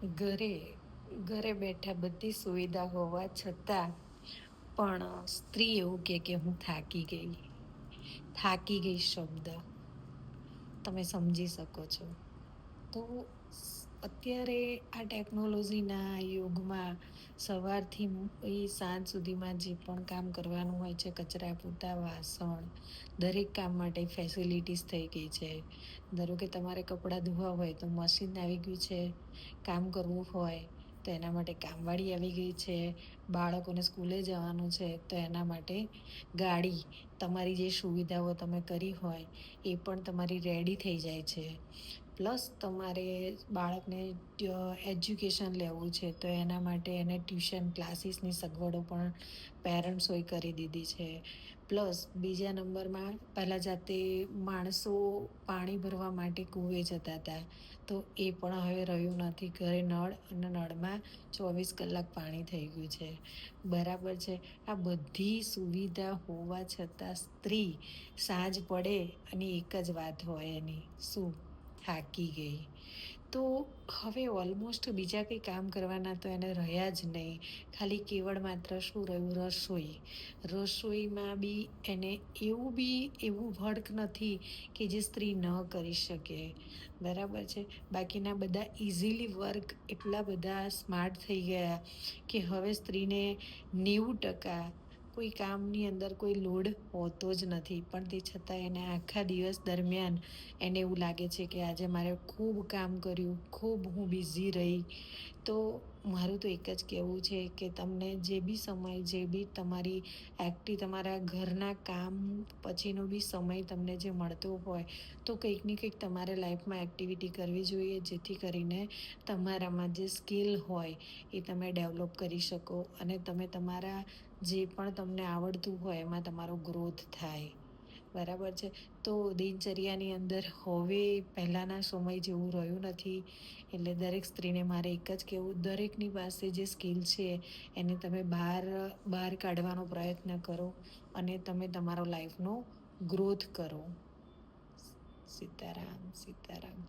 ઘરે ઘરે બેઠા બધી સુવિધા હોવા છતાં પણ સ્ત્રી એવું કે હું થાકી ગઈ શબ્દ તમે સમજી શકો છો. તો અત્યારે આ ટેકનોલોજીના યુગમાં સવારથી સાંજ સુધીમાં જે પણ કામ કરવાનું હોય છે, કચરા પોતા વાસણ દરેક કામ માટે ફેસિલિટીસ થઈ ગઈ છે. ધારો કે તમારે કપડાં ધોવા હોય તો મશીન આવી ગયું છે, કામ કરવું હોય તો એના માટે કામવાળી આવી ગઈ છે, બાળકોને સ્કૂલે જવાનું છે તો એના માટે ગાડી, તમારી જે સુવિધાઓ તમે કરી હોય એ પણ તમારી રેડી થઈ જાય છે. પ્લસ તમારે બાળકને એજ્યુકેશન લેવું છે તો એના માટે એને ટ્યુશન ક્લાસીસની સગવડો પણ પેરેન્ટ્સોએ કરી દીધી છે. પ્લસ બીજા નંબરમાં પહેલાં જાતે માણસો પાણી ભરવા માટે કૂવે જતા હતા, તો એ પણ હવે રહ્યું નથી. ઘરે નળ અને નળમાં 24 કલાક પાણી થઈ ગયું છે. બરાબર છે. આ બધી સુવિધા હોવા છતાં સ્ત્રી સાંજ પડે અને એક જ વાત હોય એની, શું? થાકી ગઈ. તો હવે ઓલમોસ્ટ બીજા કંઈ કામ કરવાના તો એને રહ્યા જ નહીં. ખાલી કેવળ માત્ર શું રહ્યું? રસોઈમાં બી એને એવું વર્ક નથી કે જે સ્ત્રી ન કરી શકે. બરાબર છે. બાકીના બધા ઇઝીલી વર્ક એટલા બધા સ્માર્ટ થઈ ગયા કે હવે સ્ત્રીને 90% કોઈ કામની અંદર કોઈ લોડ હોતો જ નથી. પણ તે છતાં એને આખા દિવસ દરમિયાન એને એવું લાગે છે કે આજે મારે ખૂબ કામ કર્યું, ખૂબ હું બિઝી રહી. તો મારું તો એક જ કહેવું છે કે તમને જે બી સમય, જે બી તમારા ઘરના કામ પછીનો બી સમય તમને જે મળતો હોય તો કંઈક ને કંઈક તમારે લાઈફમાં એક્ટિવિટી કરવી જોઈએ, જેથી કરીને તમારામાં જે સ્કિલ હોય એ તમે ડેવલપ કરી શકો અને તમે તમારા જે પણ તમને આવડતું હોય એમાં તમારો ગ્રોથ થાય. બરાબર છે. તો દિનચર્યાની અંદર હવે પહેલાંના સમય જેવું રહ્યું નથી. એટલે દરેક સ્ત્રીને મારે એક જ કહેવું, દરેકની પાસે જે સ્કિલ છે એને તમે બહાર કાઢવાનો પ્રયત્ન કરો અને તમે તમારો લાઈફનો ગ્રોથ કરો. સીતારામ, સીતારામ.